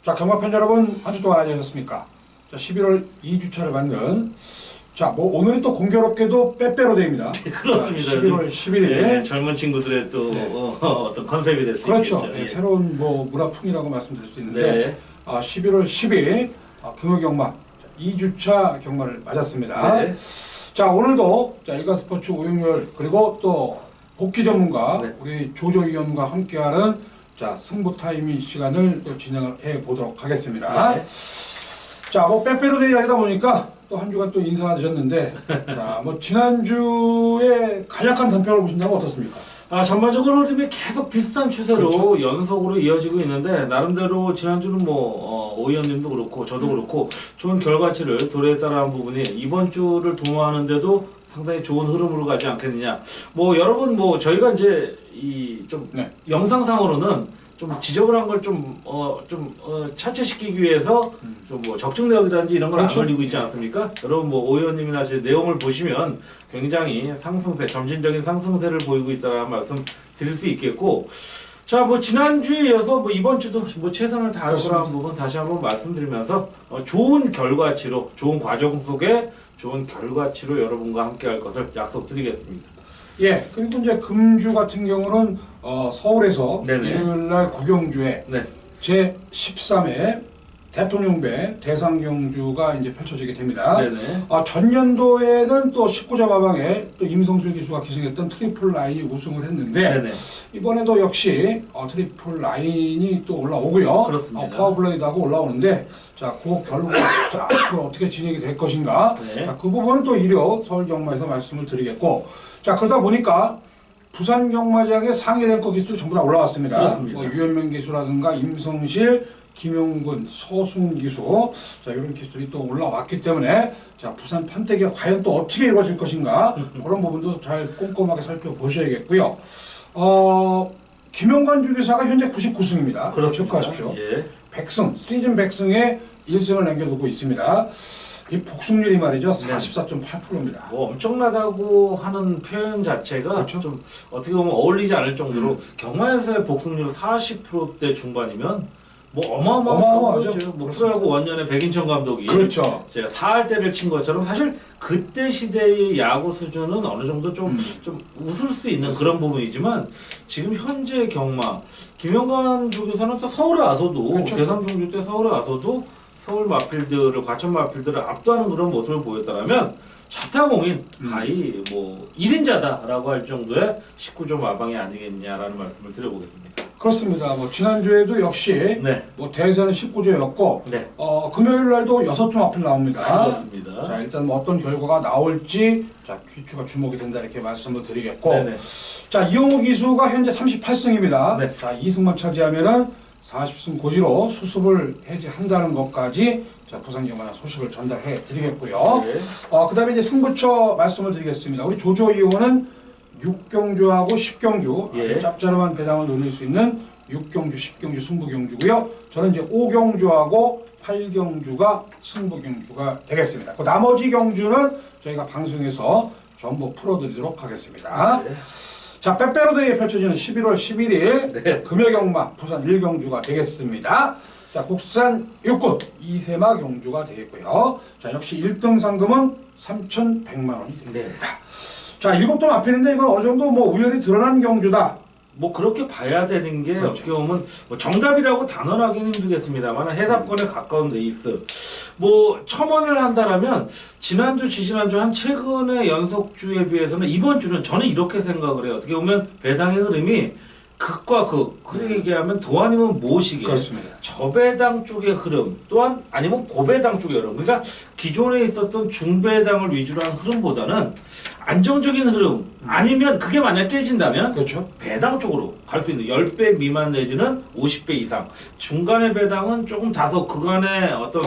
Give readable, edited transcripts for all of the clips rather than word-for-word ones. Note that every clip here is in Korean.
자, 경마팬 여러분, 한 주 동안 안녕하셨습니까? 자, 11월 2주차를 맞는, 자, 뭐, 오늘은 또 공교롭게도 빼빼로 데이입니다. 네, 그렇습니다. 11월 11일. 네, 젊은 친구들의 또 네. 어떤 컨셉이 될 수 그렇죠. 있겠죠. 네, 예. 새로운 뭐, 문화풍이라고 말씀드릴 수 있는데, 네. 11월 10일, 금요경마 2주차 경마를 맞았습니다. 네. 자, 오늘도, 자, 일간스포츠 오영렬, 그리고 또, 복귀 전문가, 네. 우리 조조 의원과 함께하는 자, 승부 타이밍 시간을 또 진행을 해 보도록 하겠습니다. 네. 자, 뭐 빼빼로 데이 하다 보니까 또 한 주간 또 인사가 되셨는데, 자, 뭐 지난주에 간략한 단평을 보신다면 어떻습니까? 전반적으로 흐름이 계속 비슷한 추세로 그렇죠. 연속으로 이어지고 있는데, 나름대로 지난주는 뭐 오 의원님도 그렇고 저도 그렇고 좋은 결과치를 도래에 따라한 부분이 이번 주를 도모하는데도 상당히 좋은 흐름으로 가지 않겠느냐. 뭐 여러분 뭐 저희가 이제 이 좀 네. 영상상으로는 좀 지저분한 걸 차치시키기 위해서 좀 뭐 적중 내역이라든지 이런 걸 안 그렇죠. 올리고 있지 않습니까? 여러분 뭐 오 의원님이나 제 내용을 보시면 굉장히 상승세, 점진적인 상승세를 보이고 있다는 말씀 드릴 수 있겠고, 자, 뭐 지난주에 이어서 뭐 이번 주도 뭐 최선을 다할 거라는 부분 다시 한번 말씀드리면서 좋은 결과치로, 좋은 과정 속에 좋은 결과치로 여러분과 함께 할 것을 약속드리겠습니다. 예, 그리고 이제 금주 같은 경우는 서울에서 네네. 일요일날 국영주에 네. 제 13회 대통령배 대상경주가 이제 펼쳐지게 됩니다. 네네. 전년도에는 또 19자 마방에 또 임성실 기수가 기승했던 트리플 라인이 우승을 했는데, 네네. 이번에도 역시 트리플 라인이 또 올라오고요. 그렇습니다. 파워블레이드하고 올라오는데, 자, 그 결과 자, 앞으로 어떻게 진행이 될 것인가? 네. 자, 그 부분은 또 일요 서울경마에서 말씀을 드리겠고, 자, 그러다 보니까 부산 경마장의 상위 랭커 기수도 전부 다 올라왔습니다. 그렇습니다. 뭐 유현명 기수라든가 임성실, 김용근, 서순 기수, 자, 이런 기술이 또 올라왔기 때문에, 자, 부산 판때기가 과연 또 어떻게 이루어질 것인가, 그런 부분도 잘 꼼꼼하게 살펴보셔야겠고요. 김용관 주기사가 현재 99승입니다. 체크하십시오. 예. 100승, 시즌 100승에 1승을 남겨두고 있습니다. 이 복승률이 말이죠, 44.8%입니다. 뭐 엄청나다고 하는 표현 자체가 그렇죠. 좀 어떻게 보면 어울리지 않을 정도로 경마에서의 복승률 40%대 중반이면 뭐 어마어마하죠. 거죠. 뭐 프로야구 원년에 백인천 감독이 그렇죠. 제가 4할 때를 친 것처럼 사실 그때 시대의 야구 수준은 어느 정도 좀 웃을 수 있는 그런 부분이지만, 지금 현재 경마 김영관 조교사는 또 서울에 와서도 그렇죠. 대상 경주 때 서울에 와서도 서울 마필드를, 과천 마필드를 압도하는 그런 모습을 보였다면, 자타공인 가히 뭐 1인자다라고 할 정도의 19조 마방이 아니겠냐라는 말씀을 드려보겠습니다. 그렇습니다. 뭐 지난주에도 역시 네. 뭐 대세는 19조였고, 네. 금요일 날도 6조 앞을 나옵니다. 그렇습니다. 자, 일단 뭐 어떤 결과가 나올지, 자, 귀추가 주목이 된다 이렇게 말씀을 드리겠고, 네네. 자, 이용우 기수가 현재 38승입니다. 네. 자, 2승만 차지하면은 40승 고지로 수습을 해제한다는 것까지, 자, 부산경마나 소식을 전달해 드리겠고요. 네. 그 다음에 이제 승부처 말씀을 드리겠습니다. 우리 조조 의원은 6경주하고 10경주, 예. 짭짤한 배당을 노릴 수 있는 6경주, 10경주 승부경주고요. 저는 이제 5경주하고 8경주가 승부경주가 되겠습니다. 그 나머지 경주는 저희가 방송에서 전부 풀어드리도록 하겠습니다. 네. 자, 빼빼로데이에 펼쳐지는 11월 11일 네. 금요경마 부산 1경주가 되겠습니다. 자, 국산 육군 2세마 경주가 되겠고요. 자, 역시 1등 상금은 3,100만 원이 됩니다. 네. 자, 7등 앞에 있는데 이건 어느 정도 뭐 우열이 드러난 경주다. 뭐 그렇게 봐야 되는 게, 그렇죠. 어떻게 보면 뭐 정답이라고 단언하기는 힘들겠습니다만 해답권에 가까운 레이스. 뭐 첨언을 한다라면 지난주, 지지난주 한 최근의 연속주에 비해서는 이번 주는 저는 이렇게 생각을 해요. 어떻게 보면 배당의 흐름이 극과 극, 그렇게 얘기하면 도 아니면 모시게 그렇습니다. 저배당 쪽의 흐름, 또한 아니면 고배당 쪽의 흐름, 그러니까 기존에 있었던 중배당을 위주로 한 흐름보다는 안정적인 흐름, 아니면 그게 만약 깨진다면 그렇죠. 배당 쪽으로 갈 수 있는 10배 미만 내지는 50배 이상, 중간의 배당은 조금 다소 그간의 어떤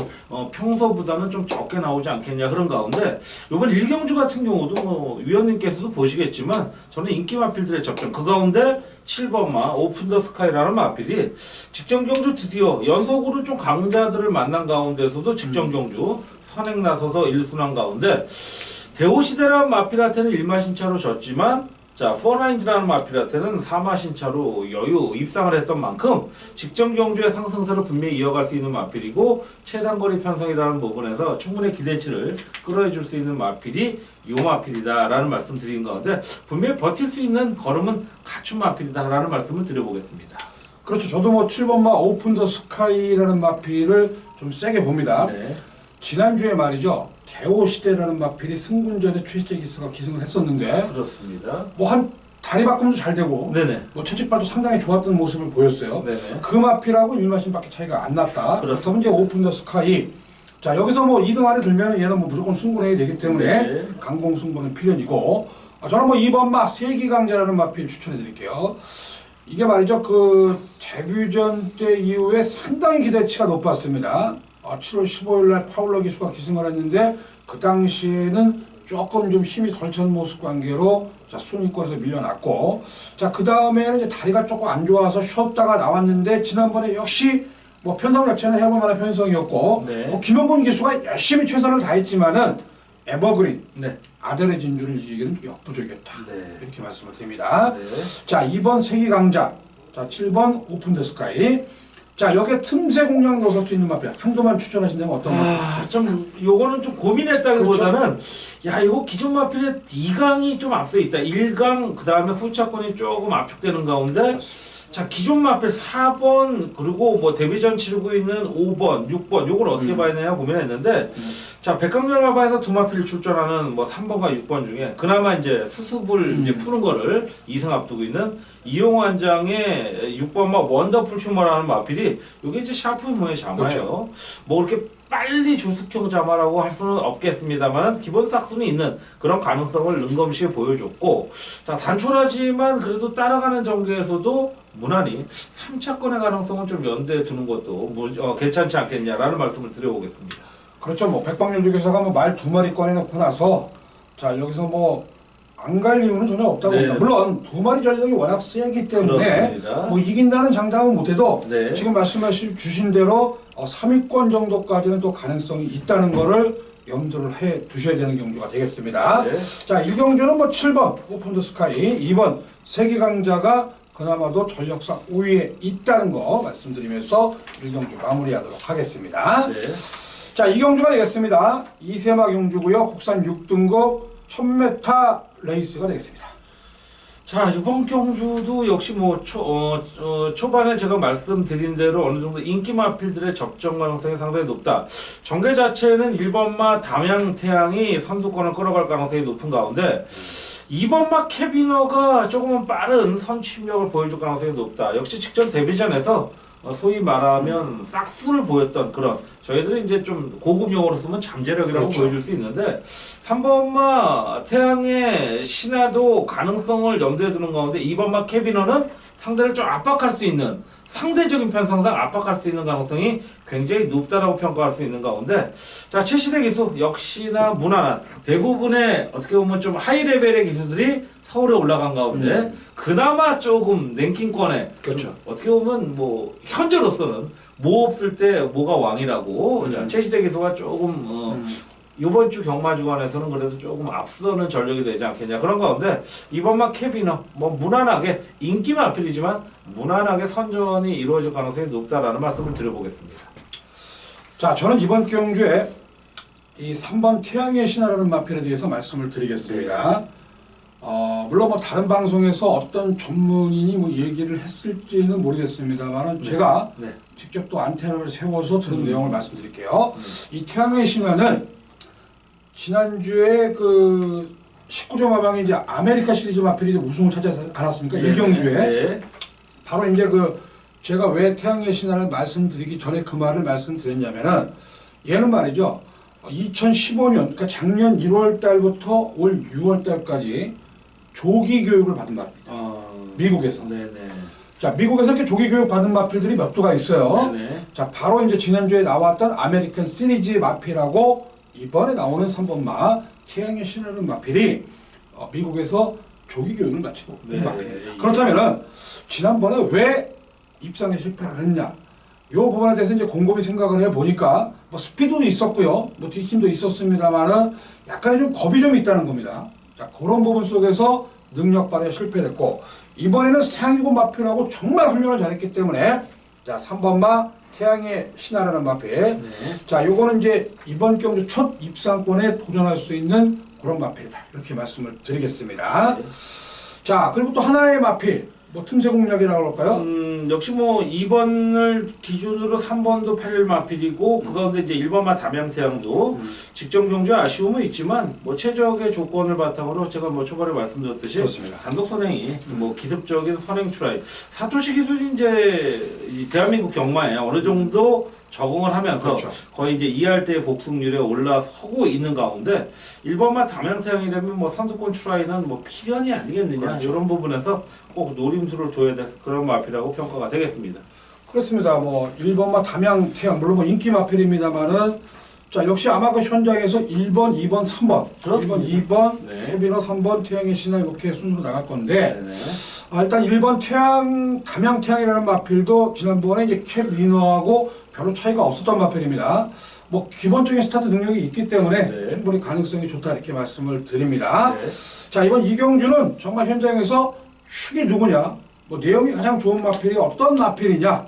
평소보다는 좀 적게 나오지 않겠냐 그런 가운데, 이번 1경주 같은 경우도 뭐 위원님께서도 보시겠지만 저는 인기 마필들의 접전, 그 가운데 7번마 오픈 더 스카이라는 마필이 직전 경주 드디어 연속으로 좀 강자들을 만난 가운데서도 직전 경주 선행 나서서 1순환 가운데 대호시대란 마필한테는 1마신차로 졌지만 자, 포나인즈라는 마필한테는 사마신차로 여유 입상을 했던 만큼 직전 경주의 상승세를 분명히 이어갈 수 있는 마필이고 최단거리 편성이라는 부분에서 충분히 기대치를 끌어줄 수 있는 마필이 요 마필이다라는 말씀 드린 가운데 분명히 버틸 수 있는 걸음은 갖춘 마필이다라는 말씀을 드려보겠습니다. 그렇죠. 저도 뭐 7번마 오픈 더 스카이라는 마필을 좀 세게 봅니다. 네. 지난주에 말이죠. 개오시대라는 마필이 승군전에 최재기스가 기승을 했었는데 그렇습니다. 뭐 한 다리 바꿈도 잘 되고 네네. 뭐 채찍발도 상당히 좋았던 모습을 보였어요. 네네. 그 마필하고 율마신밖에 차이가 안 났다. 그렇습니다. 그래서 이제 오픈 더 스카이. 자 여기서 뭐 2등 안에 들면 얘는 뭐 무조건 승부해야 되기 때문에 네. 강공 승부는 필연이고 저는 뭐 2번마 세기강자라는 마필 추천해 드릴게요. 이게 말이죠. 그 데뷔전 때 이후에 상당히 기대치가 높았습니다. 7월 15일 날 파울러 기수가 기승을 했는데 그 당시에는 조금 좀 힘이 덜 찬 모습 관계로 자 순위권에서 밀려났고 자 그 다음에는 이제 다리가 조금 안 좋아서 쉬었다가 나왔는데 지난번에 역시 뭐 편성 자체는 해볼 만한 편성이었고 네. 뭐 김영곤 기수가 열심히 최선을 다했지만은 에버그린 네. 아들의 진주를 이기기는 역부족이었다. 네. 이렇게 말씀을 드립니다. 네. 자 2번 세기강자, 자 7번 오픈 더 스카이. 자 여기에 틈새 공략 넣을 수 있는 마필 한두만 추천하신다면 어떤 마필? 좀 요거는 좀 고민했다기보다는 야 이거 기존 마필의 2강이 좀 앞서 있다. 1강 그 다음에 후차권이 조금 압축되는 가운데 자 기존 마필 4번 그리고 뭐 데뷔전 치르고 있는 5번, 6번 요걸 어떻게 봐야 되냐 고민했는데 자 백강렬마바에서 두 마필 출전하는 뭐 3번과 6번 중에 그나마 이제 수습을 이제 푸는 거를 2승 앞두고 있는 이용환장의 6번마 원더풀 휴머라는 마필이 요게 이제 샤프 휴머의 자마예요. 그렇죠. 뭐 이렇게 빨리 조숙형 자마라고 할 수는 없겠습니다만 기본 싹수는 있는 그런 가능성을 능검시에 보여줬고 자 단촐하지만 그래도 따라가는 전개에서도 무난히 3차권의 가능성은 좀 연대에 두는 것도 괜찮지 않겠냐라는 말씀을 드려보겠습니다. 그렇죠. 뭐 백방열주교사가 뭐 말 2마리 꺼내놓고 나서 자 여기서 뭐 안 갈 이유는 전혀 없다고 네. 봅니다. 물론 2마리 전력이 워낙 세기 때문에 그렇습니다. 뭐 이긴다는 장담은 못해도 네. 지금 말씀하신 주신 대로 3위권 정도까지는 또 가능성이 있다는 거를 염두를 해 두셔야 되는 경주가 되겠습니다. 네. 자 1경주는 뭐 7번 오픈 더 스카이, 2번 세기강자가 그나마도 전력상 우위에 있다는 거 말씀드리면서 1경주 마무리하도록 하겠습니다. 네. 자, 이 경주가 되겠습니다. 이세마 경주고요. 국산 6등급 1000m 레이스가 되겠습니다. 자 이번 경주도 역시 뭐 초반에 제가 말씀드린 대로 어느 정도 인기 마필들의 접전 가능성이 상당히 높다. 전개 자체는 1번마 담양태양이 선두권을 끌어갈 가능성이 높은 가운데 2번마 캐비너가 조금은 빠른 선취력을 보여줄 가능성이 높다. 역시 직전 데뷔전에서 소위 말하면 싹수를 보였던 그런 저희들이 이제 좀 고급 용어로 쓰면 잠재력이라고 그렇죠. 보여줄 수 있는데 3번마 태양의 신화도 가능성을 염두에 두는 가운데 2번마 캐비너는 상대를 좀 압박할 수 있는 상대적인 편성상 압박할 수 있는 가능성이 굉장히 높다라고 평가할 수 있는 가운데 자 최시대 기수 역시나 무난한 대부분의 어떻게 보면 좀 하이 레벨의 기수들이 서울에 올라간 가운데 그나마 조금 랭킹권에 그렇죠. 어떻게 보면 뭐 현재로서는 뭐 없을 때 뭐가 왕이라고 자 최시대 기수가 조금 이번 주 경마 주간에서는 그래도 조금 앞서는 전력이 되지 않겠냐 그런 가운데 이번만 캐비너 뭐 무난하게 인기 마필이지만 무난하게 선전이 이루어질 가능성이 높다라는 말씀을 드려보겠습니다. 자, 저는 이번 경주에 이 3번 태양의 신화라는 마필에 대해서 말씀을 드리겠습니다. 물론 뭐 다른 방송에서 어떤 전문인이 뭐 얘기를 했을지는 모르겠습니다만 제가 네. 직접 또 안테나를 세워서 들은 내용을 말씀드릴게요. 이 태양의 신화는 지난주에 그 19점 마방이 이제 아메리카 시리즈 마필이 우승을 차지하지 않았습니까? 네, 1경주에. 네. 바로 이제 그 제가 왜 태양의 신화를 말씀드리기 전에 그 말을 말씀드렸냐면은 얘는 말이죠. 2015년, 그러니까 작년 1월 달부터 올 6월 달까지 조기 교육을 받은 마필입니다. 미국에서. 네네. 자, 미국에서 이렇게 조기 교육 받은 마필들이 몇 두가 있어요. 네네. 자, 바로 이제 지난주에 나왔던 아메리칸 시리즈 마필하고 이번에 나오는 3번마 태양의 신화라는 마필이 미국에서 조기 교육을 마치고 온 마필입니다. 그렇다면은 지난번에 왜 입상에 실패를 했냐? 이 부분에 대해서 이제 곰곰이 생각을 해 보니까 뭐 스피드도 있었고요, 뭐 뒷힘도 있었습니다만은 약간의 좀 겁이 좀 있다는 겁니다. 자, 그런 부분 속에서 능력 발휘에 실패했고 이번에는 상위고 마필하고 정말 훈련을 잘했기 때문에 자 3번마 태양의 신화라는 마필. 네. 자 요거는 이제 이번 경주 첫 입상권에 도전할 수 있는 그런 마필이다 이렇게 말씀을 드리겠습니다. 네. 자 그리고 또 하나의 마필 뭐 틈새 공략이라고 할까요? 역시 뭐 2번을 기준으로 3번도 8일 마필이고 그 가운데 이제 1번마 담양태양도 직전 경주에 아쉬움은 있지만 뭐 최적의 조건을 바탕으로 제가 뭐 초반에 말씀드렸듯이 그렇습니다. 단독 선행이 뭐 기습적인 선행 출하이 사토시 기술이 이제 이 대한민국 경마에 어느 정도 적응을 하면서 그렇죠. 거의 이제 2할 때 복승률에 올라서고 있는 가운데 1번마 담양태양이라면 뭐 선두권 출하이는 뭐 필연이 아니겠느냐 그렇죠. 이런 부분에서 꼭 노림수를 둬야 될 그런 마필이라고 평가가 되겠습니다. 그렇습니다. 뭐 1번마 담양태양 물론 뭐 인기 마필입니다만은 자 역시 아마 그 현장에서 1번, 2번, 3번, 그렇습니다. 1번, 2번, 네. 세비너 3번 태양의 신화 이렇게 순으로 나갈 건데 네네. 일단 1번 태양, 담양태양이라는 마필도 지난번에 이제 캡 위너하고 별로 차이가 없었던 마필입니다. 뭐 기본적인 스타트 능력이 있기 때문에 네. 충분히 가능성이 좋다 이렇게 말씀을 드립니다. 네. 자 이번 이경주는 정말 현장에서 축이 누구냐, 뭐 내용이 가장 좋은 마필이 어떤 마필이냐,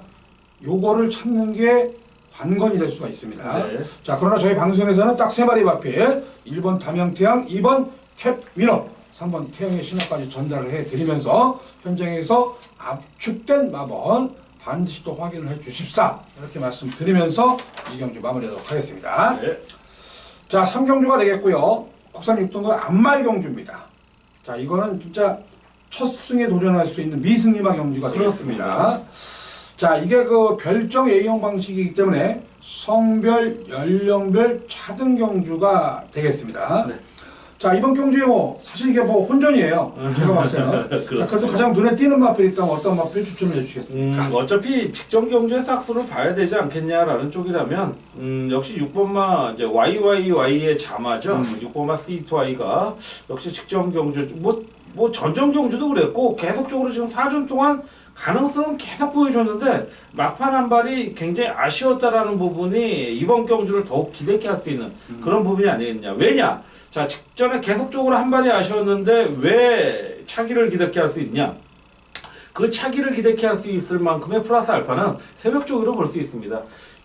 요거를 찾는 게 관건이 될 수가 있습니다. 네. 자 그러나 저희 방송에서는 딱 세 마리 마필, 1번 담양태양, 2번 캡 위너, 3번 태양의 신화까지 전달을 해드리면서 현장에서 압축된 마번 반드시 또 확인을 해 주십사 이렇게 말씀드리면서 이경주 마무리하도록 하겠습니다. 네. 자 3경주가 되겠고요. 국산 6등급 안말경주입니다. 자 이거는 진짜 첫 승에 도전할 수 있는 미승리마 경주가 되겠습니다. 자 이게 그 별정 A형 방식이기 때문에 성별, 연령별 차등 경주가 되겠습니다. 네. 자 이번 경주에 뭐 사실 이게 뭐 혼전이에요. 제가 봤을 때는. 자 그래도 가장 눈에 띄는 마필이 있다면 어떤 마필 추천을 해주시겠습니까? 어차피 직전 경주의 싹수를 봐야 되지 않겠냐라는 쪽이라면 역시 6번마 이제 YYY의 자마죠. 6번마 C2I가 역시 직전 경주 뭐 전전 경주도 그랬고 계속적으로 지금 4전 동안 가능성은 계속 보여줬는데 막판 한 발이 굉장히 아쉬웠다라는 부분이 이번 경주를 더욱 기대케 할 수 있는 그런 부분이 아니겠냐. 왜냐? 자 직전에 계속적으로 한 발이 아쉬웠는데 왜 차기를 기대케 할 수 있냐? 그 차기를 기대케 할 수 있을 만큼의 플러스 알파는 새벽적으로 볼 수 있습니다.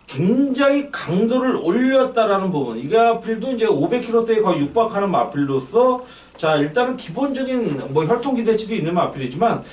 굉장히 강도를 올렸다라는 부분. 이 마필도 이제 500km대에 거의 육박하는 마필로서 자 일단은 기본적인 뭐 혈통 기대치도 있는 마필이지만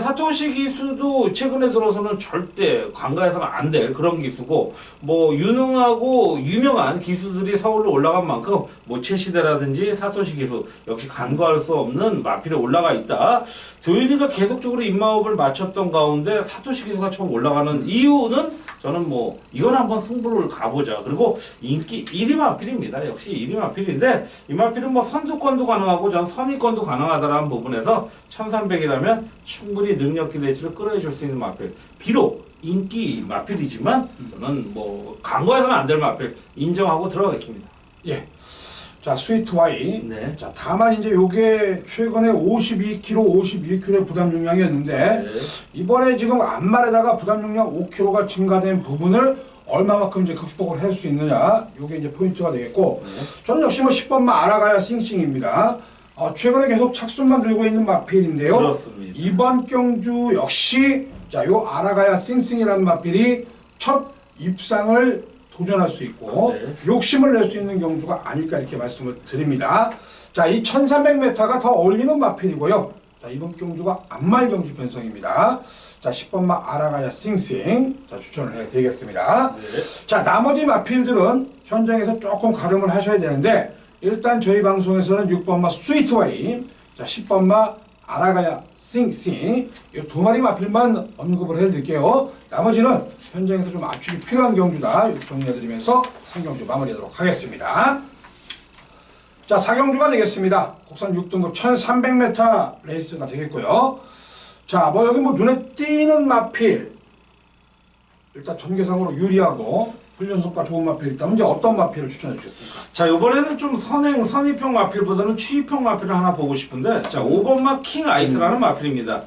사토시 기수도 최근에 들어서는 절대 관가에서는 안 될 그런 기수고 뭐 유능하고 유명한 기수들이 서울로 올라간 만큼 뭐 최시대라든지 사토시 기수 역시 간과할 수 없는 마필에 올라가 있다. 도윤이가 계속적으로 입마업을 맞췄던 가운데 사토시 기수가 처음 올라가는 이유는 저는 뭐 이건 한번 승부를 가보자. 그리고 인기 1위 마필입니다. 역시 1위 마필인데 이 마필은 뭐 선두권도 가능하고 전 선위권도 가능하다라는 부분에서 1300이라면 충분히 능력 기대치를 끌어줄 수 있는 마필. 비록 인기 마필이지만 저는 뭐 간과해서는 안 될 마필 인정하고 들어가겠습니다. 예. 자 스위트 Y. 네. 자 다만 이제 요게 최근에 52kg, 51kg의 부담 용량이었는데 네. 이번에 지금 안말에다가 부담 용량 5kg가 증가된 부분을 얼마만큼 이제 극복을 할 수 있느냐, 요게 이제 포인트가 되겠고, 저는 역시 뭐 10번마 알아가야 싱싱입니다. 최근에 계속 착순만 들고 있는 마필인데요. 그렇습니다. 이번 경주 역시 자 요 알아가야 싱싱이라는 마필이 첫 입상을 도전할 수 있고 네. 욕심을 낼 수 있는 경주가 아닐까 이렇게 말씀을 드립니다. 자, 이 1300m가 더 어울리는 마필이고요. 자, 이번 경주가 안말 경주 편성입니다. 자, 10번마 알아가야 싱싱. 자, 추천을 해드리겠습니다. 네. 자, 나머지 마필들은 현장에서 조금 가름을 하셔야 되는데 일단 저희 방송에서는 6번마 스위트와이, 자, 10번마 알아가야 싱싱 이 두 마리 마필만 언급을 해드릴게요. 나머지는 현장에서 좀 압축이 필요한 경주다. 이렇게 정리해드리면서 3경주 마무리하도록 하겠습니다. 자, 4경주가 되겠습니다. 국산 6등급 1300m 레이스가 되겠고요. 자, 뭐 여기 뭐 눈에 띄는 마필 일단 전개상으로 유리하고 훈련 성과 좋은 마필이 있다면 이제 어떤 마필을 추천해 주셨습니까? 자 이번에는 좀 선입형 마필보다는 추입형 마필을 하나 보고 싶은데 자 5번마 킹 아이스라는 마필입니다.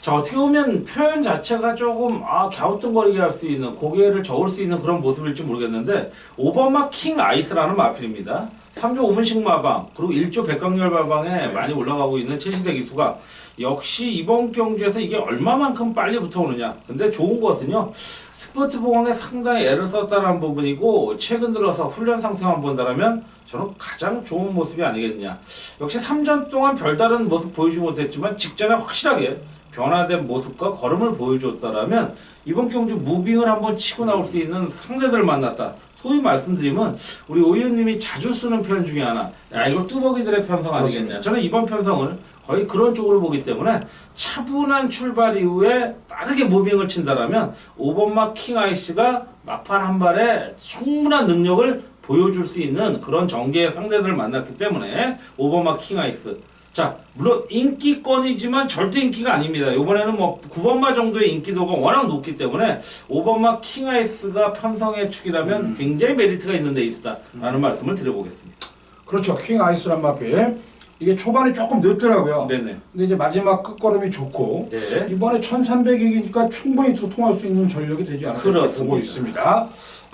자 어떻게 보면 표현 자체가 조금 갸우뚱거리게 할 수 있는 고개를 저을 수 있는 그런 모습일지 모르겠는데 5번마 킹 아이스라는 마필입니다. 3조 5분씩 마방 그리고 1조 백강렬 마방에 많이 올라가고 있는 최시대 기수가 역시 이번 경주에서 이게 얼마만큼 빨리 붙어오느냐. 근데 좋은 것은요. 스포츠 보강에 상당히 애를 썼다는 부분이고 최근 들어서 훈련 상태만 본다면 저는 가장 좋은 모습이 아니겠느냐. 역시 3전 동안 별다른 모습 보여주지 못했지만 직전에 확실하게 변화된 모습과 걸음을 보여줬다라면 이번 경주 무빙을 한번 치고 나올 수 있는 상대들을 만났다. 소위 말씀드리면 우리 오 의원님이 자주 쓰는 표현 중에 하나, 야 이거 뚜벅이들의 편성 아니겠냐. 저는 이번 편성을 거의 그런 쪽으로 보기 때문에 차분한 출발 이후에 빠르게 무빙을 친다라면 5번마 킹아이스가 막판 한 발에 충분한 능력을 보여줄 수 있는 그런 전개의 상대들을 만났기 때문에 5번마 킹아이스. 자, 물론 인기권이지만 절대 인기가 아닙니다. 이번에는 뭐 9번마 정도의 인기도가 워낙 높기 때문에 5번마 킹아이스가 편성의 축이라면 굉장히 메리트가 있는 데 있다라는 말씀을 드려보겠습니다. 그렇죠. 킹 아이스란 마필. 이게 초반에 조금 늦더라고요. 네네. 근데 이제 마지막 끝걸음이 좋고 네. 이번에 1300이기니까 충분히 소통할 수 있는 전력이 되지 않을까 이렇게 보고 있습니다.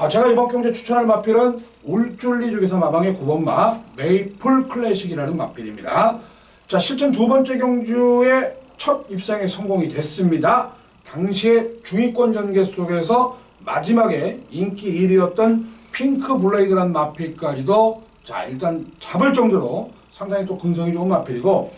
제가 이번 경주에 추천할 마필은 올줄리 중에서 마방의 9번마 메이플 클래식이라는 마필입니다. 자, 실전 두 번째 경주에 첫 입상에 성공이 됐습니다. 당시에 중위권 전개 속에서 마지막에 인기 1위였던 핑크 블레이드라는 마필까지도 자 일단 잡을 정도로 상당히 또 근성이 좋은 마필이고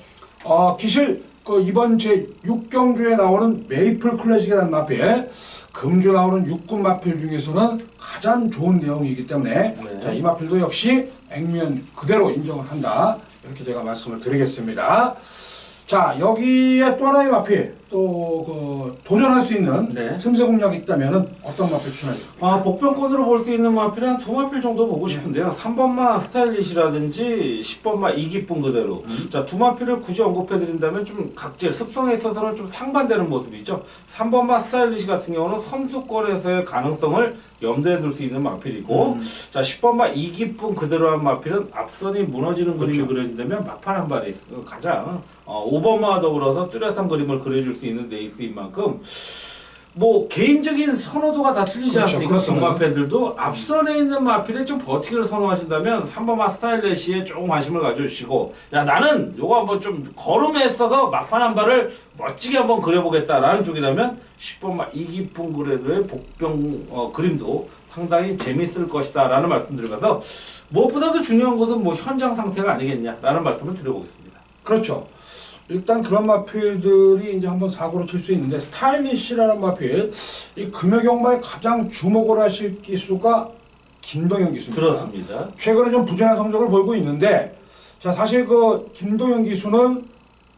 기실 이번 제 6경주에 나오는 메이플 클래식이라는 마필 금주 나오는 6군 마필 중에서는 가장 좋은 내용이기 때문에 네. 자, 이 마필도 역시 액면 그대로 인정을 한다. 이렇게 제가 말씀을 드리겠습니다. 자, 여기에 또 하나의 마필, 또 도전할 수 있는 네. 틈새 공략이 있다면 어떤 마필 추천하십니까? 복병권으로 볼 수 있는 마필은 한 두 마필 정도 보고 싶은데요. 3번마 스타일리시라든지 10번마 이기쁨 그대로. 자, 두 마필을 굳이 언급해드린다면 좀 각질, 습성에 있어서는 좀 상반되는 모습이죠. 3번마 스타일리시 같은 경우는 선수권에서의 가능성을 염두에 둘 수 있는 마필이고, 자, 10번마 이기쁨 그대로 한 마필은 앞선이 무너지는 그림이 그려진다면 막판 한 발이 가장 5번마와 더불어서 뚜렷한 그림을 그려줄 수 있는 레이스인 만큼 뭐 개인적인 선호도가 다 틀리지 그렇죠. 않습니까? 그렇습니다. 경마 팬들도 앞선에 있는 마필에 좀 버티기를 선호하신다면 3번마 스타일레시에 조금 관심을 가져주시고, 야 나는 요거 한번 좀 걸음에 있어서 막판 한 발을 멋지게 한번 그려보겠다라는 쪽이라면 10번마 이기쁨 그래도의 복병 그림도 상당히 재밌을 것이다 라는 말씀드리면서 무엇보다도 중요한 것은 뭐 현장 상태가 아니겠냐라는 말씀을 드려보겠습니다. 그렇죠. 일단 그런 마필들이 이제 한번 사고를 칠 수 있는데 스타일리시라는 마필, 이 금요경마에 가장 주목을 하실 기수가 김동현 기수입니다. 그렇습니다. 최근에 좀 부진한 성적을 보이고 있는데, 자 사실 김동현 기수는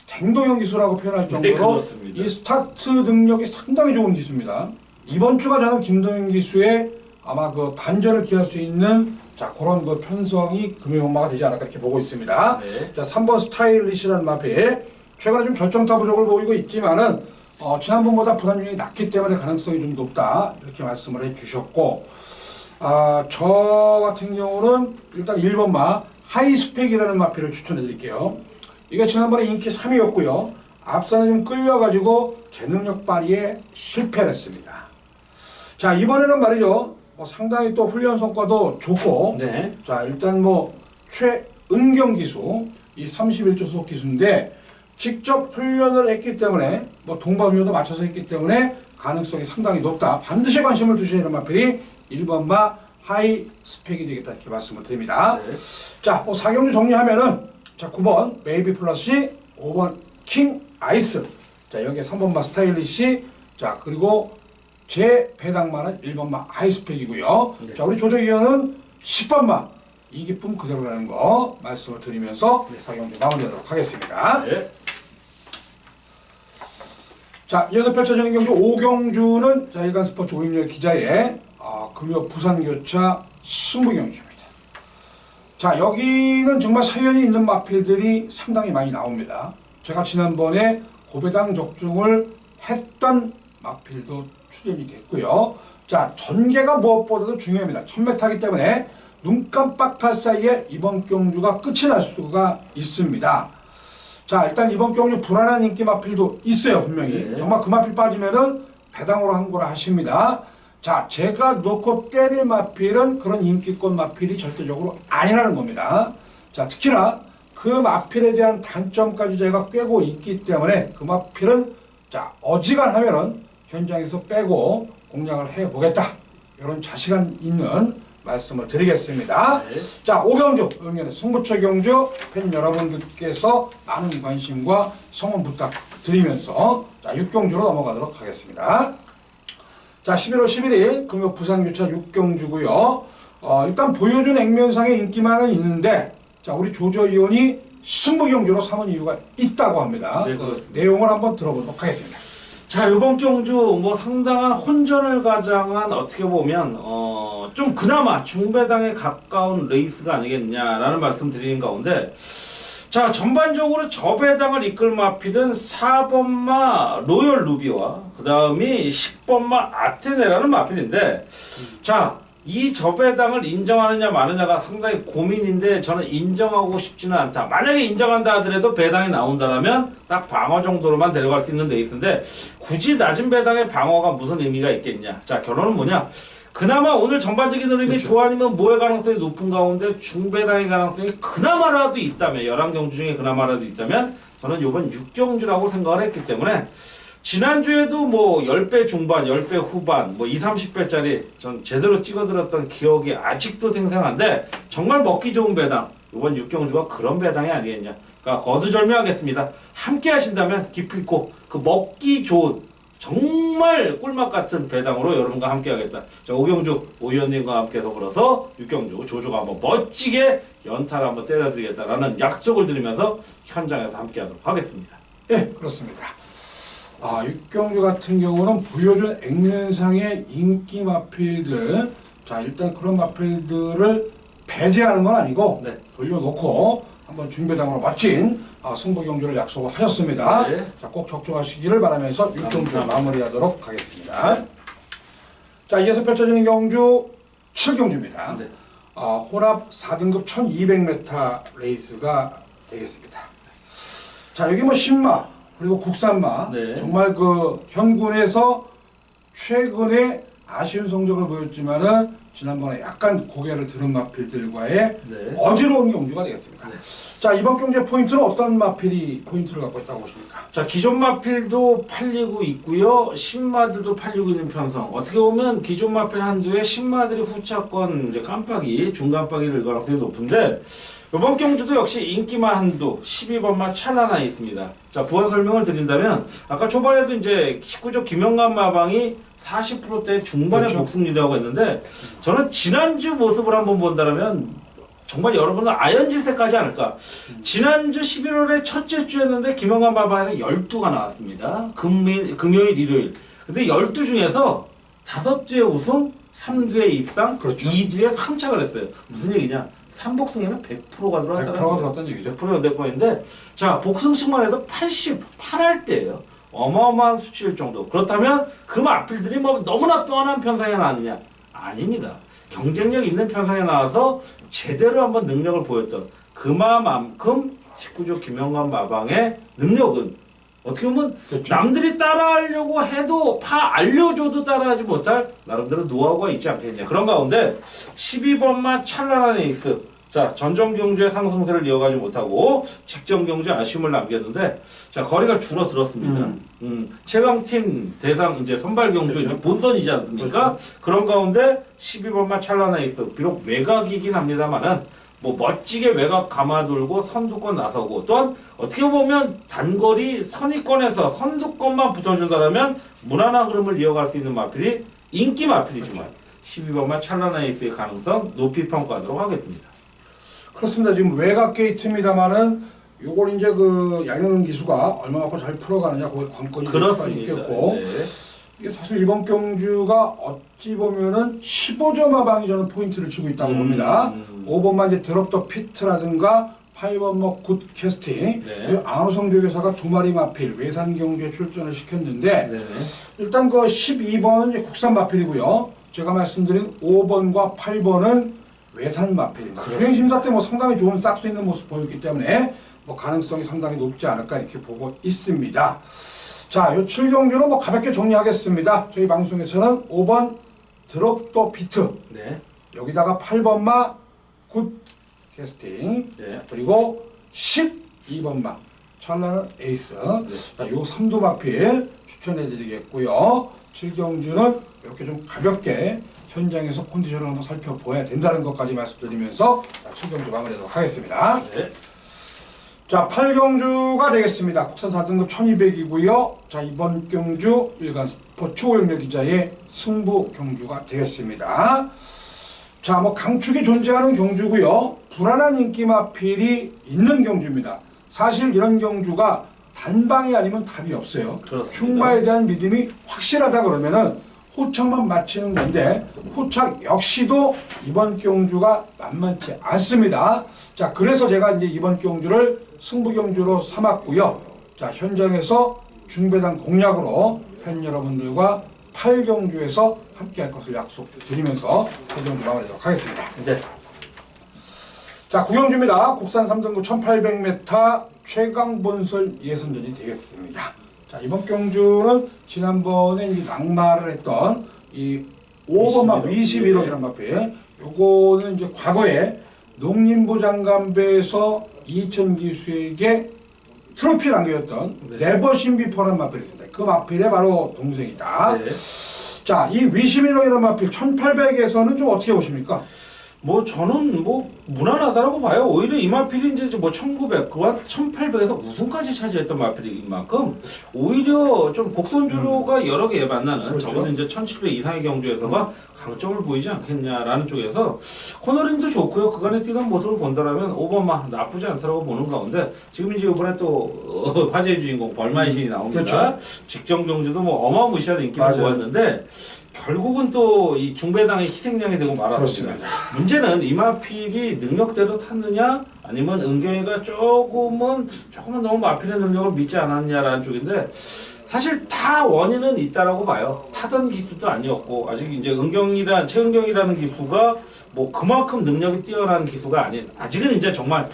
댕동현 기수라고 표현할 정도로 이 스타트 능력이 상당히 좋은 기수입니다. 이번 주가 저는 김동현 기수의 아마 반전을 기할 수 있는 자 그런 편성이 금요경마가 되지 않을까 이렇게 보고 있습니다. 네. 자 3번 스타일리시라는 마필. 최근에 좀 결정타 부족을 보이고 있지만은 지난번보다 부담률이 낮기 때문에 가능성이 좀 높다 이렇게 말씀을 해주셨고, 저 같은 경우는 일단 1번마 하이스펙이라는 마필을 추천해 드릴게요. 이게 지난번에 인기 3위였고요. 앞서는 좀 끌려가지고 제 능력 발휘에 실패를 했습니다. 자 이번에는 말이죠. 상당히 또 훈련 성과도 좋고, 네. 자 일단 최은경 기수 이 31조 소속 기수인데 직접 훈련을 했기 때문에 동반훈련도 맞춰서 했기 때문에 가능성이 상당히 높다. 반드시 관심을 두셔야 하는 마필이 1번마 하이 스펙이 되겠다 이렇게 말씀을 드립니다. 네. 자 4경주 정리하면은 자 9번 베이비 플러시, 5번 킹 아이스, 자 여기에 3번마 스타일리시, 자 그리고 제 배당마는 1번마 하이 스펙이고요. 네. 자 우리 조정위원은 10번마 이기쁨 그대로라는 거 말씀을 드리면서 4경주 마무리하도록 하겠습니다. 네. 자, 이어서 펼쳐지는 경주 5경주는 자, 일간스포츠 오임열 기자의 금요 부산교차 승부경주입니다. 자, 여기는 정말 사연이 있는 마필들이 상당히 많이 나옵니다. 제가 지난번에 고배당 적중을 했던 마필도 출연이 됐고요. 자, 전개가 무엇보다도 중요합니다. 1000m이기 때문에 눈 깜빡할 사이에 이번 경주가 끝이 날 수가 있습니다. 자 일단 이번 경주 불안한 인기 마필도 있어요 분명히. 네. 정말 그 마필 빠지면은 배당으로 한 거라 하십니다. 자 제가 놓고 때릴 마필은 그런 인기권 마필이 절대적으로 아니라는 겁니다. 자, 특히나 그 마필에 대한 단점까지 저희가 꿰고 있기 때문에 그 마필은 자, 어지간하면은 현장에서 빼고 공략을 해보겠다. 이런 자신감 있는 말씀을 드리겠습니다. 네. 자, 5경주, 응연의 승부처 경주 팬 여러분들께서 많은 관심과 성원 부탁드리면서 자, 6경주로 넘어가도록 하겠습니다. 자, 11월 11일 금요 부산교차 6경주고요. 일단 보여준 액면상의 인기만은 있는데 자, 우리 조조위원이 승부경주로 삼은 이유가 있다고 합니다. 네, 그 내용을 한번 들어보도록 하겠습니다. 자, 이번 경주 뭐 상당한 혼전을 가장한 어떻게 보면 좀 그나마 중배당에 가까운 레이스가 아니겠냐라는 말씀 드리는 가운데 자, 전반적으로 저배당을 이끌 마필은 4번마 로열 루비와 그 다음이 10번마 아테네라는 마필인데 자, 이 저배당을 인정하느냐 마느냐가 상당히 고민인데 저는 인정하고 싶지는 않다. 만약에 인정한다 하더라도 배당이 나온다라면 딱 방어 정도로만 데려갈 수 있는 레이스인데 굳이 낮은 배당의 방어가 무슨 의미가 있겠냐. 자, 결론은 뭐냐. 그나마 오늘 전반적인 흐름이 그렇죠. 도아니면 모의 가능성이 높은 가운데 중배당의 가능성이 그나마라도 있다면 11경주 중에 그나마라도 있다면 저는 이번 6경주라고 생각을 했기 때문에 지난주에도 뭐 10배 중반, 10배 후반, 뭐 20, 30배짜리 전 제대로 찍어들었던 기억이 아직도 생생한데 정말 먹기 좋은 배당, 이번 6경주가 그런 배당이 아니겠냐. 그러니까 거두절미하겠습니다. 함께 하신다면 기필코 그 먹기 좋은 정말 꿀맛 같은 배당으로 여러분과 함께 하겠다. 자, 5경주 오 의원님과 함께 더불어서 6경주 조조가 한번 멋지게 연타를 한번 때려드리겠다라는 약속을 드리면서 현장에서 함께 하도록 하겠습니다. 예, 그렇습니다. 6경주 같은 경우는 보여준 액면상의 인기 마필들, 자, 일단 그런 마필들을 배제하는 건 아니고 네. 돌려놓고 한번 중배당으로 멋진 승부 경주를 약속을 하셨습니다. 네. 자, 꼭 적중하시기를 바라면서 6경주 감사합니다. 마무리하도록 하겠습니다. 자, 이어서 펼쳐지는 경주 7경주입니다. 네. 혼합 4등급 1200m 레이스가 되겠습니다. 자, 여기 뭐 신마 그리고 국산마 네. 정말 그 현군에서 최근에 아쉬운 성적을 보였지만은 지난번에 약간 고개를 들은 마필들과의 네. 어지러운 경주가 되겠습니다. 네. 자, 이번 경주의 포인트는 어떤 마필이 포인트를 갖고 있다고 보십니까? 자, 기존 마필도 팔리고 있고요. 신마들도 팔리고 있는 편성. 어떻게 보면 기존 마필 한두에 신마들이 후차권 이제 깜빡이, 중깜빡이를 일 가능성이 높은데 이번 경주도 역시 인기마 한두 12번마 찰나나 있습니다. 자, 부연 설명을 드린다면 아까 초반에도 이제 19조 김영관 마방이 40%대 중반의 그렇죠. 복승률이라고 했는데 저는 지난주 모습을 한번 본다면 정말 여러분은 아연질색하지 않을까. 지난주 11월에 첫째 주였는데 김영관 마방에서 12가 나왔습니다. 금요일, 일요일. 근데 12 중에서 5주의 우승, 3주의 입상, 그렇죠. 2주에 3착을 했어요. 무슨 얘기냐? 3복승에는 100%가 들어왔다는 100%가 들어왔다는 얘기죠. 100%가 될 거인데 자, 복승씩만 해서 88할 때예요. 어마어마한 수치일 정도. 그렇다면 그 마필들이 뭐 너무나 뻔한 편성에 나왔느냐? 아닙니다. 경쟁력 있는 편성에 나와서 제대로 한번 능력을 보였던 그만큼 19조 김영관 마방의 능력은 어떻게 보면 그렇죠. 남들이 따라하려고 해도 알려줘도 따라하지 못할 나름대로 노하우가 있지 않겠냐. 그런 가운데 12번마 찬란한 에이스. 자, 전정 경주의 상승세를 이어가지 못하고 직전 경주에 아쉬움을 남겼는데 자, 거리가 줄어들었습니다. 최강팀 대상 이제 선발 경주 그렇죠. 이제 본선이지 않습니까? 그렇죠. 그런 가운데 12번마 찬란한 에이스. 비록 외곽이긴 합니다만은 뭐 멋지게 외곽 감아돌고 선두권 나서고 또한 어떻게 보면 단거리 선위권에서 선두권만 붙어준다면 무난한 흐름을 이어갈 수 있는 마필이 인기 마필이지만 12번만 찬란한 에이스의 가능성 높이 평가하도록 하겠습니다. 그렇습니다. 지금 외곽 게이트입니다만은 요걸 이제 그 양현 기수가 얼마만큼 잘 풀어가느냐 거기 관건이 될 수가 있겠고 네. 이게 사실 이번 경주가 어찌 보면은 15점 마방이 저는 포인트를 치고 있다고 봅니다. 5번만 이제 드롭 더 피트라든가 8번 뭐 굿 캐스팅 네. 안우성 조교사가 2마리 마필 외산 경주에 출전을 시켰는데 네. 일단 그 12번은 이제 국산 마필이고요. 제가 말씀드린 5번과 8번은 외산 마필입니다. 주행 심사 때 뭐 상당히 좋은 싹수 있는 모습 보였기 때문에 뭐 가능성이 상당히 높지 않을까 이렇게 보고 있습니다. 자, 요 7경주는 뭐 가볍게 정리하겠습니다. 저희 방송에서는 5번 드롭 더 피트 네. 여기다가 8번마 굿 캐스팅. 네. 그리고 12번마 찬란한 에이스. 자, 요 3도 마필 추천해 드리겠고요. 7경주는 이렇게 좀 가볍게 현장에서 컨디션을 한번 살펴보아야 된다는 것까지 말씀드리면서 7경주 마무리하도록 하겠습니다. 네. 자, 8경주가 되겠습니다. 국산 4등급 1200이고요. 자, 이번 경주 일간 스포츠 오영렬 기자의 승부 경주가 되겠습니다. 자, 뭐 강축이 존재하는 경주고요. 불안한 인기 마필이 있는 경주입니다. 사실 이런 경주가 단방이 아니면 답이 없어요. 그렇습니다. 충마에 대한 믿음이 확실하다 그러면은 호착만 맞히는 건데 호착 역시도 이번 경주가 만만치 않습니다. 자, 그래서 제가 이제 이번 경주를 승부 경주로 삼았고요. 자, 현장에서 중배당 공략으로 팬 여러분들과 8경주에서 함께 할 것을 약속드리면서 8경주 마무리하도록 하겠습니다. 네. 자, 9경주입니다. 국산 3등급 1800m 최강본설 예선전이 되겠습니다. 자, 이번 경주는 지난번에 이제 낙마를 했던 이 5번마 21호이라는 마필, 요거는 이제 과거에 농림부 장관배에서 이천 기수에게 트로피를 안겨줬던 네버신 비포라는 마필이 있습니다. 그 마필의 바로 동생이다. 네. 자, 이 위시민호이라는 마필 1800에서는 좀 어떻게 보십니까? 뭐 저는 뭐 무난하다라고 봐요. 오히려 이 마필이 이제 뭐 1900과 1800에서 우승까지 차지했던 마필인 만큼 오히려 좀 곡선주로가 여러 개 만나는 그렇죠. 적어도 이제 1700 이상의 경주에서가 강점을 보이지 않겠냐라는 쪽에서 코너링도 좋고요. 그간에 뛰던 모습을 본다라면 5번마 나쁘지 않다라고 보는 가운데 지금 이제 이번에 또 화제의 주인공 벌마의 신이 나옵니다. 그렇죠. 직전 경주도 뭐 어마무시한 인기를 맞아요. 보았는데 결국은 또 이 중배당의 희생양이 되고 말았습니다. 그렇습니다. 문제는 이마필이 능력대로 탔느냐 아니면 은경이가 조금은 너무 마필의 능력을 믿지 않았냐라는 쪽인데 사실 다 원인은 있다라고 봐요. 타던 기수도 아니었고 아직 이제 최은경이라는 기수가 뭐 그만큼 능력이 뛰어난 기수가 아닌 아직은 이제 정말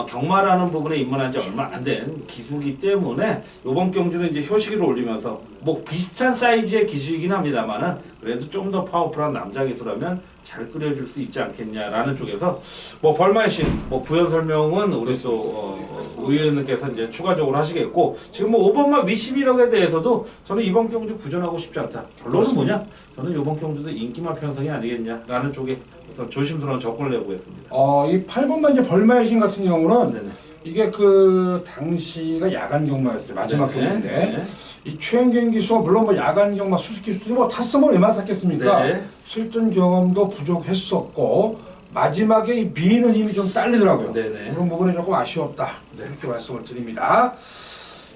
경마라는 부분에 입문한 지 얼마 안 된 기수기 때문에 이번 경주는 이제 효시기를 올리면서 뭐 비슷한 사이즈의 기수이긴 합니다만은 그래도 좀 더 파워풀한 남자 기수라면 잘 끓여줄 수 있지 않겠냐라는 쪽에서 뭐 벌마의 신 뭐 부연 설명은 우리 또 의원님께서 이제 추가적으로 하시겠고 지금 뭐 5번마 위시비력에 대해서도 저는 이번 경주 부전하고 싶지 않다. 결론은 뭐냐? 저는 이번 경주도 인기만 편성이 아니겠냐라는 쪽에 어떤 조심스러운 접근을 해보겠습니다. 이 8번마 이제 벌마의 신 같은 경우는 네네. 이게 그 당시가 야간 경마였어요. 마지막 네네. 경마인데 네. 이 최은경 기수가 물론 뭐 야간 경마 수습 기수들이 뭐 탔으면 얼마나 탔겠습니까? 네. 실전 경험도 부족했었고 마지막에 이 미는 힘이 좀 딸리더라고요. 네네. 그런 부분이 조금 아쉬웠다. 이렇게 말씀을 드립니다.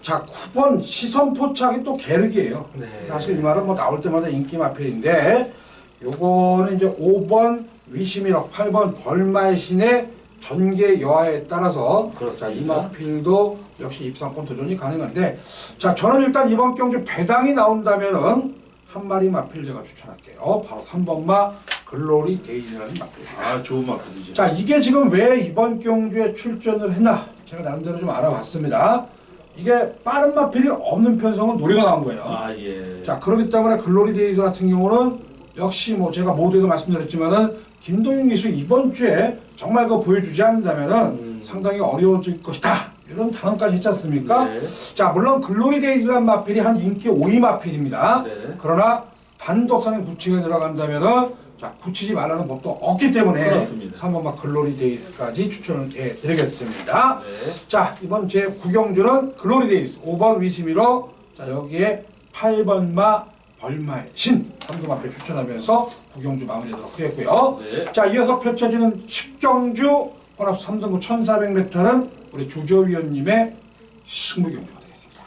자, 9번 시선 포착이 또 계륵이에요. 네. 사실 이 말은 뭐 나올 때마다 인기 마필인데 요거는 이제 5번 위시미럭 8번 벌마의 신의 전개 여하에 따라서 자, 이 마필도 역시 입상권 도전이 가능한데 자, 저는 일단 이번 경주 배당이 나온다면은 한 마리 마필 제가 추천할게요. 바로 3번마 글로리 데이즈라는 마필입니다. 아 좋은 마필이죠. 자, 이게 지금 왜 이번 경주에 출전을 했나? 제가 나름대로 좀 알아봤습니다. 이게 빠른 마필이 없는 편성은 노래가 나온 거예요. 아 예. 자, 그렇기 때문에 글로리 데이즈 같은 경우는 역시 뭐 제가 모두에도 말씀드렸지만은 김동윤 기수 이번 주에 정말 그거 보여주지 않는다면은 상당히 어려워질 것이다. 이런 단언까지 했지 않습니까? 네. 자, 물론 글로리 데이즈란 마필이 한 인기 5위 마필입니다. 네. 그러나 단독선행 9층에 들어간다면은 자, 굳히지 말라는 법도 없기 때문에 그렇습니다. 3번마 글로리 데이즈까지 추천을 해드리겠습니다. 네. 자, 이번 제 9경주는 글로리 데이즈 5번 위시미로 자, 여기에 8번마 벌마의 신 3등 앞에 추천하면서 9경주 마무리하도록 하겠고요. 네. 자, 이어서 펼쳐지는 10경주 혼합 3등급 1400m는 우리 조조위원님의 승부경주가 되겠습니다.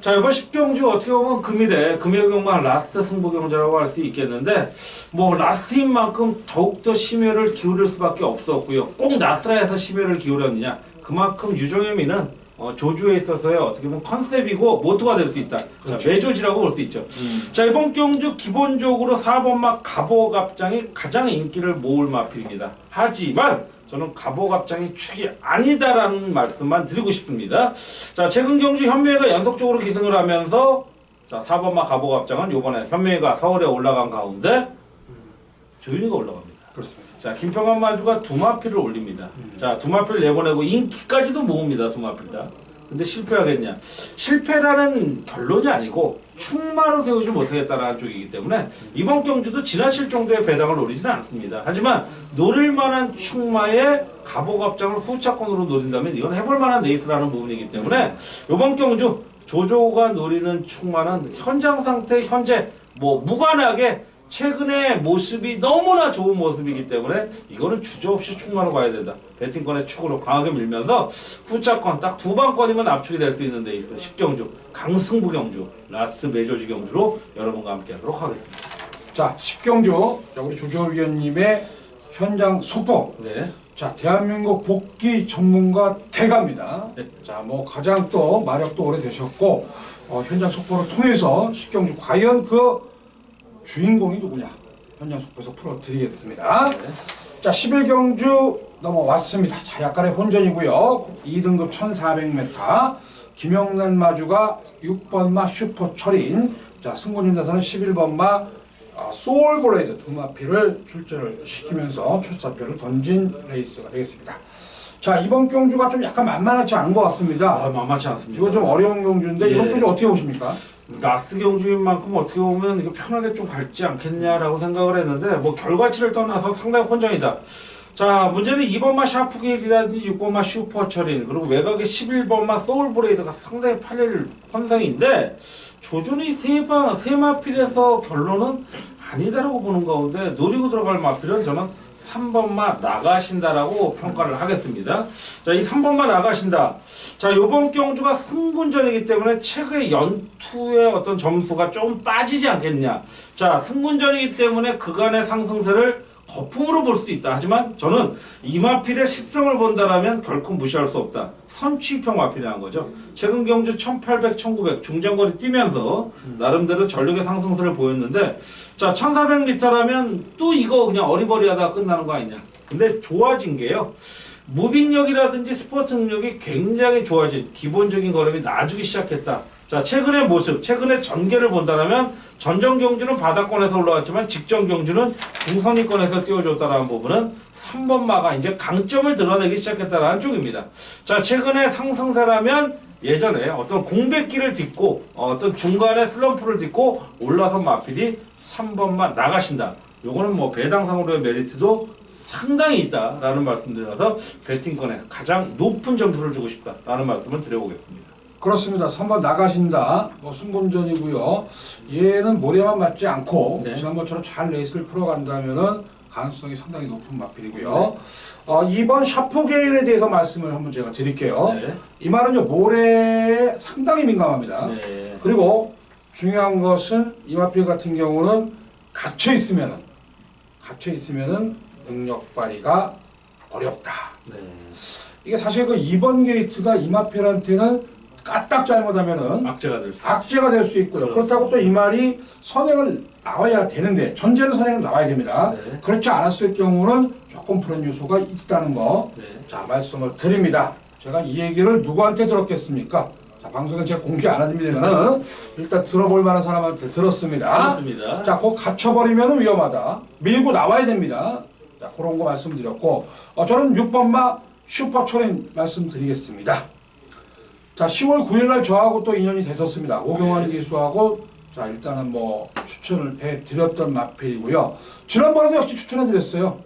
자, 이번 10경주 어떻게 보면 금일의 금요경마 라스트 승부경주라고 할 수 있겠는데 뭐 라스트인 만큼 더욱더 심혈을 기울일 수밖에 없었고요. 꼭 라스트라에서 심혈을 기울였느냐 그만큼 유종의 미는 조주에 있어서의 어떻게 보면 컨셉이고 모토가 될 수 있다. 그렇죠. 자, 매조지라고 볼 수 있죠. 자, 이번 경주 기본적으로 4번마 갑오갑장이 가장 인기를 모을 마필입니다. 하지만 저는 갑오갑장이 축이 아니다라는 말씀만 드리고 싶습니다. 자, 최근 경주 현명회가 연속적으로 기승을 하면서 자, 4번마 갑오갑장은 이번에 현명회가 서울에 올라간 가운데 조윤희가 올라갑니다. 그렇습니다. 자, 김평환 마주가 두마피를 올립니다. 자, 두마피를 내보내고 인기까지도 모읍니다. 두마피를 다. 근데 실패하겠냐? 실패라는 결론이 아니고 충마로 세우지 못하겠다라는 쪽이기 때문에 이번 경주도 지나칠 정도의 배당을 노리지는 않습니다. 하지만 노릴 만한 충마의 가보갑장을 후차권으로 노린다면 이건 해볼 만한 레이스라는 부분이기 때문에 이번 경주 조조가 노리는 충마는 현장 상태 현재 뭐 무관하게 최근의 모습이 너무나 좋은 모습이기 때문에 이거는 주저없이 충마로 가야 된다. 배팅권의 축으로 강하게 밀면서 후차권 딱 두 방권이면 압축이 될 수 있는 데 있어. 10경주 강승부 경주 라스트 메저지 경주로 여러분과 함께 하도록 하겠습니다. 자, 10경주 우리 조조 위원님의 현장 속보. 네. 자, 대한민국 복귀 전문가 대가입니다. 네. 자, 뭐 가장 또 마력도 오래되셨고 현장 속보를 통해서 10경주 과연 그 주인공이 누구냐 현장 속보에서 풀어드리겠습니다. 네. 자, 11경주 넘어왔습니다. 자, 약간의 혼전이고요. 2등급 1400m 김영란 마주가 6번마 슈퍼철인, 자, 승군인대사는 11번마 소울블레이드 두마피를 출전을 시키면서 출사표를 던진 레이스가 되겠습니다. 자, 이번 경주가 좀 약간 만만하지 않은 것 같습니다. 만만치 않습니다. 이거 좀 어려운 경주인데 이번 예. 경주 어떻게 보십니까? 라스트 경주인 만큼 어떻게 보면 이거 편하게 좀 갈지 않겠냐라고 생각을 했는데 뭐 결과치를 떠나서 상당히 혼전이다. 자, 문제는 2번마 샤프길이라든지 6번마 슈퍼철인 그리고 외곽의 11번마 소울브레이드가 상당히 팔릴 환상인데 조준이 세 마필에서 결론은 아니다라고 보는 가운데 노리고 들어갈 마필은 저는 3번마 나가신다라고 평가를 하겠습니다. 자, 이 3번마 나가신다. 자, 요번 경주가 승군전이기 때문에 최근의 연투의 어떤 점수가 좀 빠지지 않겠냐. 자, 승군전이기 때문에 그간의 상승세를 거품으로 볼 수 있다. 하지만 저는 이 마필의 10승을 본다라면 결코 무시할 수 없다. 선취평 마필이라는 거죠. 최근 경주 1800, 1900 중장거리 뛰면서 나름대로 전력의 상승세를 보였는데 자, 1400m라면 또 이거 그냥 어리버리하다가 끝나는 거 아니냐. 근데 좋아진 게요. 무빙력이라든지 스포츠 능력이 굉장히 좋아진 기본적인 걸음이 나아지기 시작했다. 자, 최근의 모습, 최근의 전개를 본다면 전전 경주는 바닥권에서 올라왔지만 직전 경주는 중선위권에서 띄워줬다라는 부분은 3번마가 이제 강점을 드러내기 시작했다라는 쪽입니다. 자, 최근의 상승세라면 예전에 어떤 공백기를 딛고 어떤 중간에 슬럼프를 딛고 올라선 마필이 3번마 나가신다. 요거는 뭐 배당상으로의 메리트도 상당히 있다라는 말씀드려서 배팅권에 가장 높은 점수를 주고 싶다라는 말씀을 드려보겠습니다. 그렇습니다. 3번 나가신다. 뭐 승군전이고요. 얘는 모래만 맞지 않고 네. 지난번처럼 잘 레이스를 풀어간다면은 가능성이 상당히 높은 마필이고요. 2번 샤프게일에 대해서 말씀을 한번 제가 드릴게요. 네. 이 말은요, 모래에 상당히 민감합니다. 네. 그리고 중요한 것은 이 마필 같은 경우는 갇혀 있으면은 능력 발휘가 어렵다. 네. 이게 사실 그 2번 게이트가 이 마필한테는 까딱 잘못하면은 악재가 될 수. 악재가 될 수 있고요. 그렇습니다. 그렇다고 또 이 말이 선행을 나와야 되는데 전제는 선행을 나와야 됩니다. 네. 그렇지 않았을 경우는 조금 그런 요소가 있다는 거, 네. 자, 말씀을 드립니다. 제가 이 얘기를 누구한테 들었겠습니까? 자, 방송은 제가 공개 안 해드리면은 일단 들어볼 만한 사람한테 들었습니다. 그렇습니다. 자, 그거 갇혀버리면 위험하다. 밀고 나와야 됩니다. 자, 그런 거 말씀드렸고, 저는 6번마 슈퍼초린 말씀드리겠습니다. 자, 10월 9일날 저하고 또 인연이 됐었습니다. 오경환 기수하고, 자, 일단은 뭐 추천을 해드렸던 마필이고요. 지난번에도 역시 추천해드렸어요.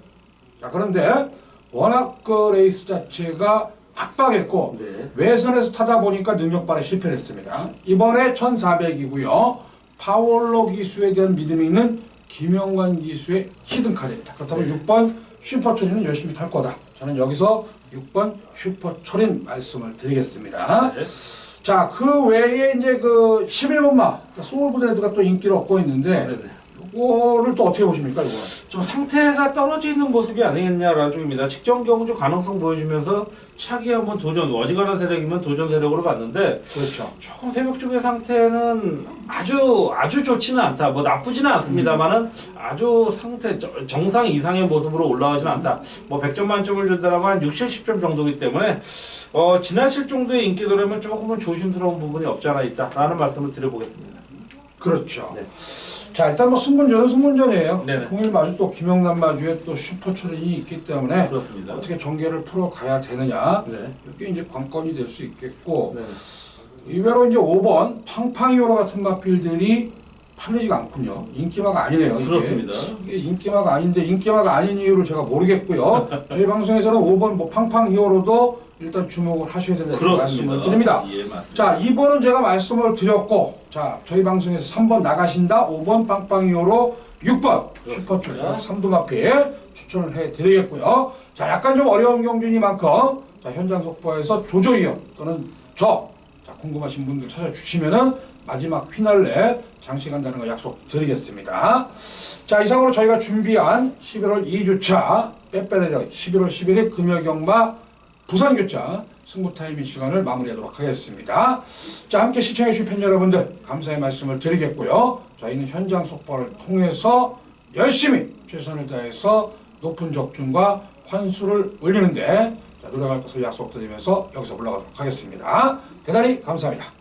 자, 그런데 워낙 그 레이스 자체가 빡빡했고, 네. 외선에서 타다 보니까 능력 발휘 실패를 했습니다. 이번에 1400이고요. 파월로 기수에 대한 믿음이 있는 김영관 기수의 히든카드입니다. 그렇다면 네. 6번 슈퍼철인은 열심히 탈 거다. 저는 여기서 6번 슈퍼철인 말씀을 드리겠습니다. 네. 자, 그 외에 이제 그 11번마 소울브레드가 또 인기를 얻고 있는데, 네네. 이거를 또 어떻게 보십니까, 이거? 좀 상태가 떨어져 있는 모습이 아니겠냐라는 쪽입니다. 직전 경주 가능성 보여주면서 차기 한번 도전, 어지간한 세력이면 도전 세력으로 봤는데 그렇죠. 조금 새벽 쪽의 상태는 아주 좋지는 않다. 뭐 나쁘지는 않습니다만은 아주 상태 정상 이상의 모습으로 올라가지는 않다. 뭐 100점 만점을 준다면 한 60, 70점 정도이기 때문에 지나칠 정도의 인기도라면 조금은 조심스러운 부분이 없지 않아 있다라는 말씀을 드려보겠습니다. 그렇죠. 네. 자, 일단 뭐 승분전은 승분전이에요. 네네. 공일 마주 또 김영남 마주에 또 슈퍼철이 있기 때문에 그렇습니다. 어떻게 전개를 풀어가야 되느냐. 네. 이게 이제 관건이 될 수 있겠고 네. 의외로 이제 5번 팡팡이오로 같은 마필들이 팔리지가 않군요. 인기마가 아니네요. 이게. 그렇습니다. 이게 인기마가 아닌데 인기마가 아닌 이유를 제가 모르겠고요. 저희 방송에서는 5번 뭐 팡팡히어로도 일단 주목을 하셔야 된다고 그렇습니다. 말씀을 드립니다. 예, 맞습니다. 자, 2번은 제가 말씀을 드렸고, 자, 저희 방송에서 3번 나가신다, 5번 빵빵이오로 6번 슈퍼철 3두마필 추천을 해드리겠고요. 자, 약간 좀 어려운 경주니만큼 자, 현장 속보에서 조조이형 또는 자, 궁금하신 분들 찾아주시면은 마지막 휘날레 장식한다는 거 약속드리겠습니다. 자, 이상으로 저희가 준비한 11월 2주차 빼빼레력 11월 11일 금요경마 부산교차 승부타이밍 시간을 마무리하도록 하겠습니다. 자, 함께 시청해주신 팬 여러분들 감사의 말씀을 드리겠고요. 저희는 현장 속보를 통해서 열심히 최선을 다해서 높은 적중과 환수를 올리는데 자, 노력할 것을 약속드리면서 여기서 물러가도록 하겠습니다. 대단히 감사합니다.